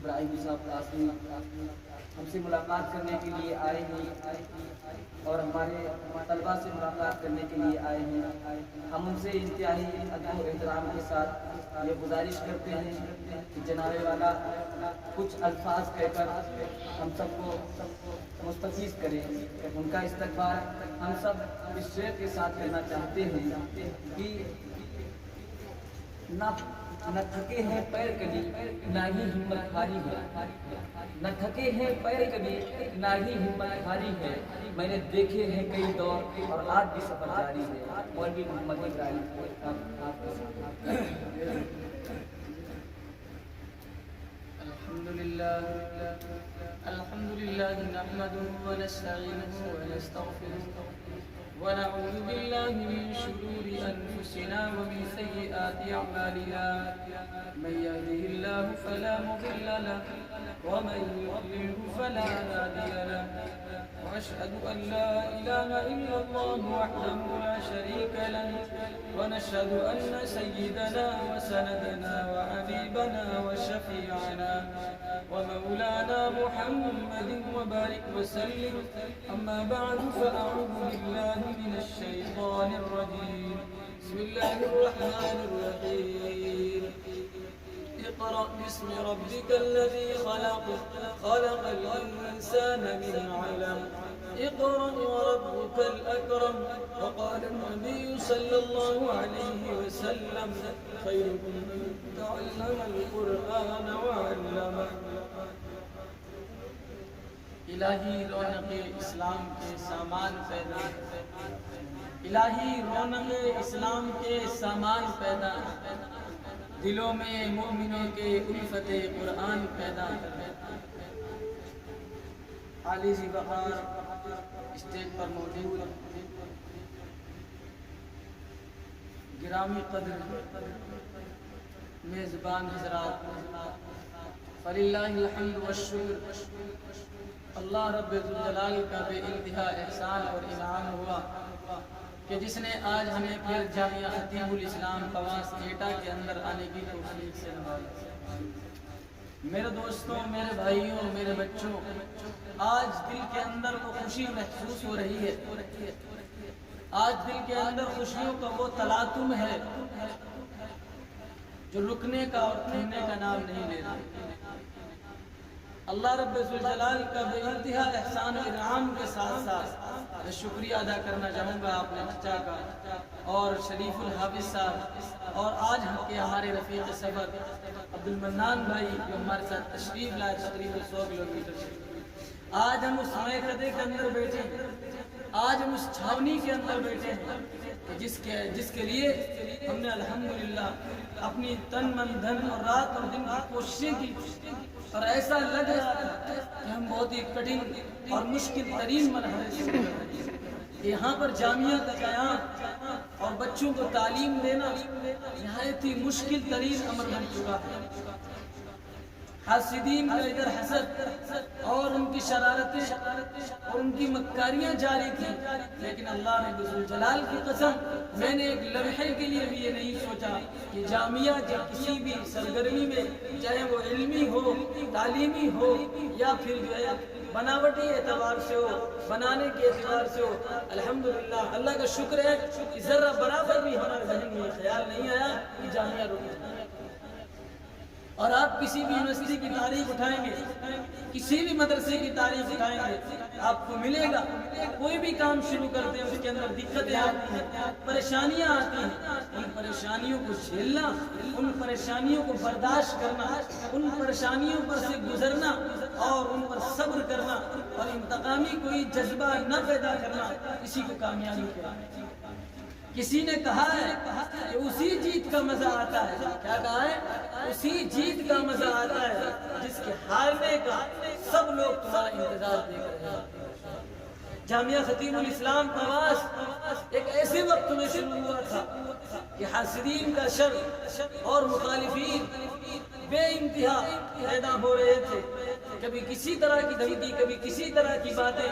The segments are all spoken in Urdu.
ابراہیم صاحب قاسمی ہم سے ملاقات کرنے کے لیے آئے ہیں اور ہمارے طلباء سے ملاقات کرنے کے لیے آئے ہیں۔ ہم ان سے انتہائی ادب و احترام کے ساتھ یہ گزارش کرتے ہیں کہ جناب والا کچھ الفاظ کہہ کر ہم سب کو مستفیض کریں۔ ان کا استقبال ہم سب اس شعر کے ساتھ کرنا چاہتے ہیں کہ نہ تھکے ہیں پیر کبھی نہ ہی ہمت ہاری ہے، نہ تھکے ہیں پیر کبھی نہ ہی ہمت ہاری ہے، میں نے دیکھے ہیں کئی دور اور آج بھی سفر جاری ہے۔ مولوی محمد ابراہیم الحمد لله نحمده ونستعينه ونستغفره ونعوذ بالله من شرور أنفسنا ومن سيئات أعمالنا، من يهده الله فلا مضل له ومن يضلله فلا هادي له، وأشهد أن لا إله إلا الله وحده لا شريك له، ونشهد أن سيدنا وسندنا وحبيبنا وشفيعنا ومولانا محمد وبارك وسلم. أما بعد فأعوذ بالله من الشيطان الرجيم. بسم الله الرحمن الرحيم. اقرأ باسم ربك الذي خلق، خلق الإنسان من علم، اقرأ وربك الأكرم. وقال النبي صلى الله عليه وسلم خيركم من تعلم القرآن وعلمه. الہی رونق اسلام کے سامان پیدا، الہی رونق اسلام کے سامان پیدا، دلوں میں مومنوں کے الفت قرآن پیدا کر. عالی ذی بہار اسٹیج پر موجود گرامی قدر میزبان حضرات، فللہ الحمد والشکر. اللہ رب الجلال کا بے انتہا احسان اور انعام ہوا کہ جس نے آج ہمیں پھر جامعہ خطیب الاسلام پواس ایٹا کے اندر آنے کی توفیق سے نوازا. میرے دوستوں، میرے بھائیوں، میرے بچوں، آج دل کے اندر وہ خوشی محسوس ہو رہی ہے، آج دل کے اندر خوشیوں کا وہ تلاطم ہے جو رکنے کا اور تھمنے کا نام نہیں لے رہا. اللہ رب الجلال کا بے انتہا احسان و انعام کے ساتھ ساتھ میں شکریہ ادا کرنا چاہوں گا اپنے چچا کا اور شریف الحافظ صاحب اور آج کے ہمارے رفیق سفر عبد المنان بھائی جو ہمارے ساتھ تشریف لائے تقریباً 100 کلومیٹر سے. آج ہم اس میکدے کے اندر بیٹھے ہیں، آج ہم اس چھاونی کے اندر بیٹھے ہیں جس کے لیے ہم نے الحمدللہ اپنی تن من دھن اور رات اور دن کی کوششیں کی، اور ایسا لگ رہا تھا کہ ہم بہت ہی کٹھن اور مشکل ترین مرحلے سے گزر رہے ہیں. یہاں پر جامعہ کا قیام اور بچوں کو تعلیم دینا نہایت ہی مشکل ترین امر بن چکا ہے. حاسدین کا ادھر حسد اور ان کی شرارتیں اور ان کی مکاریاں جاری تھیں، لیکن اللہ نے ذوالجلال کی قسم میں نے ایک لمحے کے لیے بھی یہ نہیں سوچا کہ جامعہ کے کسی بھی سرگرمی میں، چاہے وہ علمی ہو، تعلیمی ہو، یا پھر جو ہے بناوٹی اعتبار سے ہو، بنانے کے اعتبار سے ہو، الحمدللہ اللہ کا شکر ہے کہ ذرہ برابر بھی ہمارے ذہن میں یہ خیال نہیں آیا کہ جامعہ رک جائے. اور آپ کسی بھی یونیورسٹی کی تاریخ اٹھائیں گے، کسی بھی مدرسے کی تاریخ اٹھائیں گے، آپ کو ملے گا کوئی بھی کام شروع کرتے ہیں اس کے اندر دقتیں آتی ہیں، پریشانیاں آتی ہیں. ان پریشانیوں کو جھیلنا، ان پریشانیوں کو برداشت کرنا، ان پریشانیوں پر سے گزرنا اور ان پر صبر کرنا اور انتقامی کوئی جذبہ نہ پیدا کرنا، اسی کو کامیابی کہتے ہیں. کسی نے کہا ہے کہ اسی جیت کا مزہ آتا ہے. کیا کہا ہے؟ اسی جیت کا مزہ آتا ہے جس کے ہارنے کا سب لوگ تمہارا انتظار دیکھ رہے ہیں. جامعہ خطیب الاسلام پواس ایک ایسے وقت میں شروع ہوا تھا کہ حاسدین کا شر اور مخالفین بے انتہا پیدا ہو رہے تھے. کبھی کسی طرح کی دھمکی، کبھی کسی طرح کی باتیں،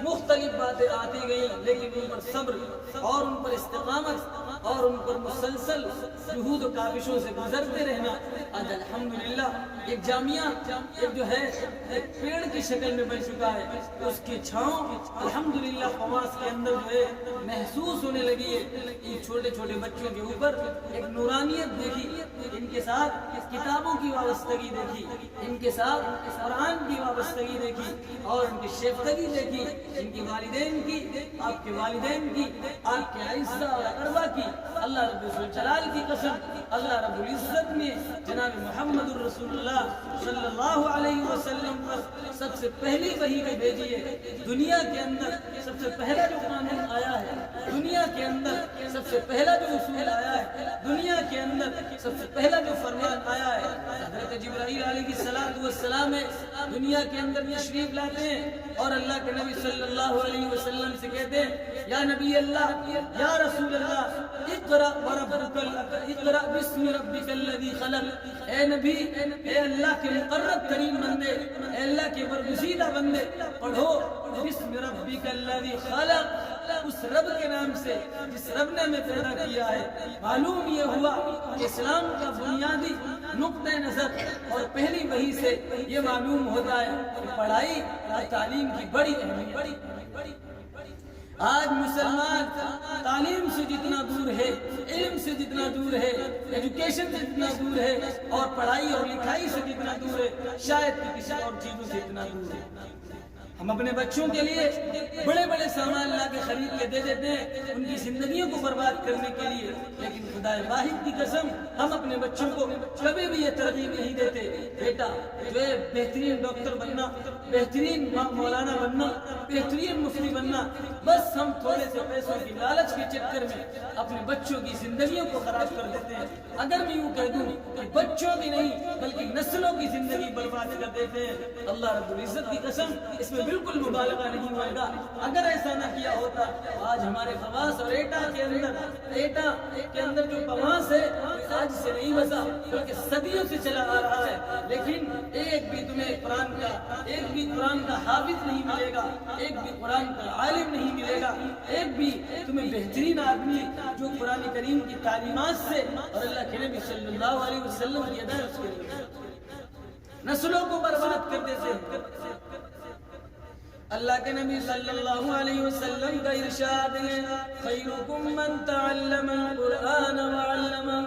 مختلف باتیں آتی گئیں، لیکن ان پر صبر اور ان پر استقامت اور ان پر مسلسل جہود و کاوشوں سے گزرتے رہنا آج الحمدللہ ایک جامعہ ایک جو ہے ایک پیڑ کی شکل میں بن چکا ہے، اس کی چھاؤں الحمدللہ فواز کے اندر جو ہے محسوس ہونے لگی ہے۔ ان چھوٹے چھوٹے بچوں کے اوپر ایک نورانیت دیکھی، ان کے ساتھ کتابوں کی وابستگی دیکھی، ان کے ساتھ قرآن کی وابستگی دیکھی اور ان کی شیفتگی دیکھی، ان کی والدین کی، آپ کے والدین کی، آپ کے عزہ اور اقربا کی۔ اللہ رب الجلال کی قسم، اللہ رب العزت نے جناب محمد الرسول اللہ صلی اللہ علیہ وسلم پر سب سے پہلی وحی کو بھیجی ہے۔ دنیا کے اندر سب سے پہلا جو قانون آیا ہے، دنیا کے اندر سب سے پہلا جو اصول آیا ہے، دنیا کے اندر سب سے پہلا جو فرمان آیا ہے، حضرت جبرائیل علیہ السلام دنیا کے اندر تشریف لاتے ہیں اور اللہ کے نبی صلی اللہ علیہ وسلم سے کہتے ہیں یا نبی اللہ، یا رسول اللہ، اقرأ اقرأ بسم ربک الذی خلق۔ اے نبی، اے اللہ کے مقرب ترین بندے، اے اللہ کے برگزیدہ بندے، پڑھو بسم ربک الذی خلق، اس رب کے نام سے جس رب نے ہمیں پیدا کیا ہے۔ معلوم یہ ہوا کہ اسلام کا بنیادی نقطہ نظر اور پہلی وحی سے یہ معلوم ہوتا ہے کہ پڑھائی اور تعلیم کی بڑی اہمیت۔ آج مسلمان تعلیم سے جتنا دور ہے، علم سے جتنا دور ہے، ایجوکیشن سے جتنا دور ہے اور پڑھائی اور لکھائی سے جتنا دور ہے، شاید کہ کسی اور چیزوں سے اتنا دور ہے۔ ہم اپنے بچوں کے لیے بڑے بڑے سامان لا کے خرید کے دے دیتے ہیں ان کی زندگیوں کو برباد کرنے کے لیے، لیکن خدا واحد کی قسم ہم اپنے بچوں کو کبھی بھی یہ ترغیب نہیں دیتے بیٹا جو ہے بہترین ڈاکٹر بننا، بہترین مولانا بننا، بہترین مفتی بننا۔ بس ہم تھوڑے سے پیسوں کی لالچ کے چکر میں اپنے بچوں کی زندگیوں کو خراب کر دیتے ہیں۔ اگر میں یوں کہہ دوں کہ بچوں کی نہیں بلکہ نسلوں کی زندگی برباد کر دیتے ہیں، اللہ رب العزت کی قسم اس میں بالکل مبالغہ نہیں ہوئے گا۔ اگر ایسا نہ کیا ہوتا آج ہمارے خواص اور ایٹا کے اندر جو خواص ہے آج سے نہیں بسا بلکہ صدیوں سے چلا آ رہا ہے، لیکن ایک بھی تمہیں قرآن کا حافظ نہیں ملے گا، ایک بھی قرآن کا عالم نہیں ملے گا، ایک بھی تمہیں بہترین آدمی جو قرآن کریم کی تعلیمات سے اور اللہ کے نبی صلی اللہ علیہ وسلم کی ادا اس کے نسلوں کو برباد کر دیتے ہیں۔ اللہ کے نبی صلی اللہ علیہ وسلم کا ارشاد ہے خیرکم من تعلم القرآن وعلمہ۔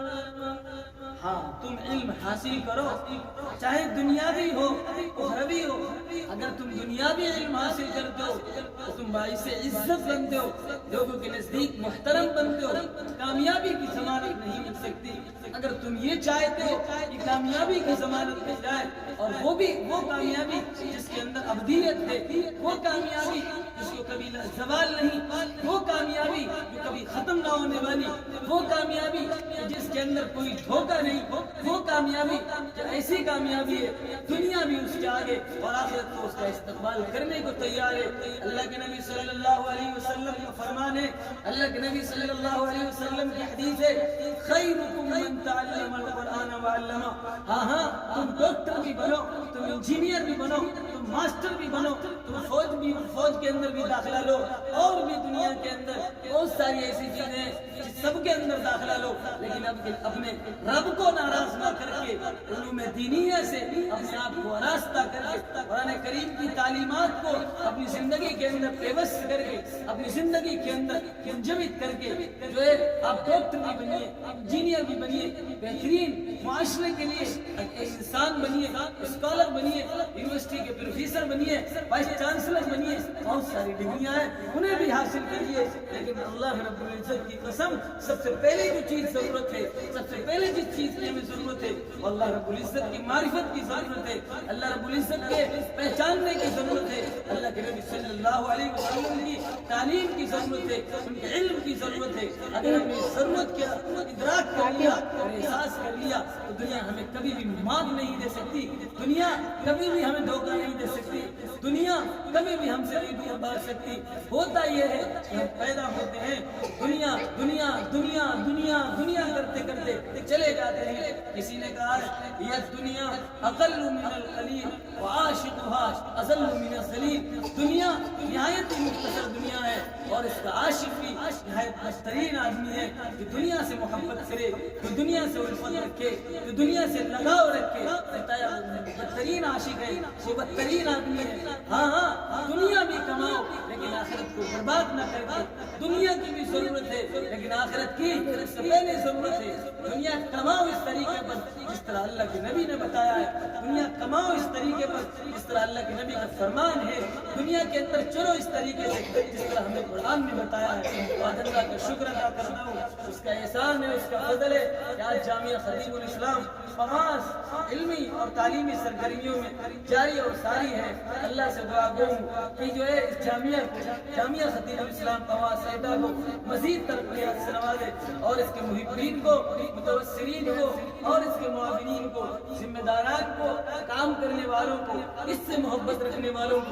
ہاں تم علم حاصل کرو، چاہے دنیاوی ہو اخروی ہو۔ اگر تم دنیاوی علم حاصل کرتے ہو تو تم باعث عزت بنتے ہو، لوگوں کے نزدیک محترم بنتے ہو، کامیابی کی ضمانت نہیں مل سکتی۔ اگر تم یہ چاہتے ہو کہ کامیابی کی ضمانت مل جائے اور وہ بھی وہ کامیابی جس کے اندر ابدیت ہے، وہ کامیابی جس کو کبھی زوال نہیں، وہ کامیابی جو کبھی ختم نہ ہونے والی، وہ کامیابی جس کے اندر کوئی دھوکہ نہیں، وہ کامیابی جو ایسی کامیابی ہے دنیا بھی اس کے آگے اور آخرت کو اس کا استقبال کرنے کو تیار ہے۔ اللہ کے نبی صلی اللہ علیہ وسلم کا فرمان ہے، اللہ کے نبی صلی اللہ علیہ وسلم کی حدیث ہے خیرکم من تعلم القرآن وعلمہ۔ ہاں تم ڈاکٹر بھی بنو، تم انجینئر بھی بنو، تم ماسٹر بھی بنو، تم فوج کے اندر بھی داخلہ لو، اور بھی دنیا کے اندر بہت ساری ایسی چیزیں ہیں سب کے اندر داخلہ لو، لیکن اپنے رب کو ناراض نہ کر کے علوم دینیہ سے اپنے آپ کو آراستہ کر کے قرآن کریم کی تعلیمات کو اپنی زندگی کے اندر پیوست کر کے اپنی زندگی کے اندر منجمد کر کے جو ہے آپ ڈاکٹر بھی بنیے، انجینئر بھی بنیے، بہترین معاشرے کے لیے انسان بنیے، اسکالر بنیے، یونیورسٹی کے پروفیسر بنیے، وائس چانسلر بنیے، بہت ساری ڈگریاں ہیں انہیں بھی حاصل کریے، لیکن اللہ رب العزت کی قسم سب سے پہلے جو چیز ضرورت ہے، سب سے پہلے جس چیز کی ہمیں ضرورت ہے اللہ رب العزت کی معرفت کی ضرورت ہے، اللہ رب العزت کے پہچاننے کی ضرورت ہے، اللہ کے نبی صلی اللہ علیہ وسلم کی تعلیم کی ضرورت ہے، ان کے علم کی ضرورت ہے۔ اگر ہم اس ضرورت کا ادراک کر لیا اور احساس کر لیا تو دنیا ہمیں کبھی بھی مانگ نہیں دے سکتی، دنیا کبھی بھی ہمیں دھوکہ نہیں دے سکتی۔ دنیا کبھی بھی ہم سے نہیں دور بھاگ سکتی. ہوتا یہ ہے کہ ہم پیدا ہوتے ہیں دنیا دنیا دنیا دنیا دنیا کرتے کرتے چلے جاتے ہیں. کسی نے کہا یہ دنیا اقل من القلیل وعاشقها اذل من الذلیل. دنیا نہایت ہی مختصر دنیا ہے اور اس کا عاشق بھی نہایت بہترین آدمی ہے کہ دنیا سے محبت کرے, تو دنیا سے الفت رکھے, تو دنیا سے لگاؤ رکھے. بتایا بہترین عاشق ہے, وہ بدترین آدمی ہے. ہاں ہاں دنیا بھی کماؤ لیکن آخرت کو برباد نہ کر کے. دنیا کی بھی ضرورت ہے لیکن آخرت کی اس سے پہلے ضرورت ہے. دنیا کماؤ اس طریقے پر جس طرح اللہ کے نبی نے بتایا ہے. دنیا کماؤ اس طریقے پر جس طرح اللہ کے نبی کا فرمان ہے. دنیا کے اندر چلو اس طریقے سے جس طرح ہمیں قرآن میں بتایا ہے. آج اللہ کا شکر ادا کرتا ہوں, اس کا احسان ہے, اس کا فضل ہے کہ آج جامعہ خطیب الاسلام 5 علمی اور تعلیمی سرگرمیوں میں جاری اور ساری ہے. اللہ سے دعا کروں کہ جو ہے اس جامعہ خطیب الاسلام 5 سیدہ کو مزید ترقیات سے نوازے اور اس کے محبین کو, متوسرین کو اور اس کے معاونین کو, ذمہ داران کو, کام کرنے والوں کو, اس سے محبت رکھنے والوں کو